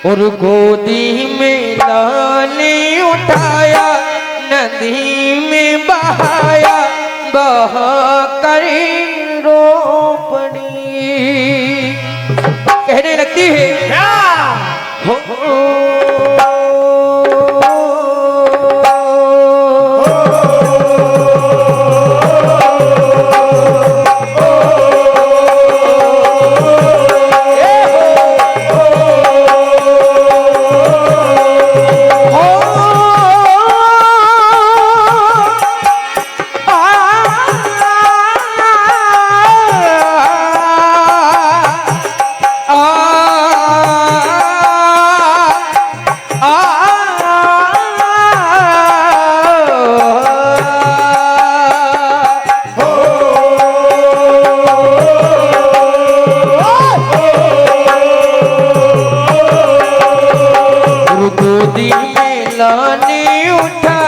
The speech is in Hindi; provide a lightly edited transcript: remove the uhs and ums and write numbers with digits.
और गोदी में लाने उठाया, नदी में बहाया, बहा कर रोपनी। कहने लगती है क्या हो गोदी में लाने उठा,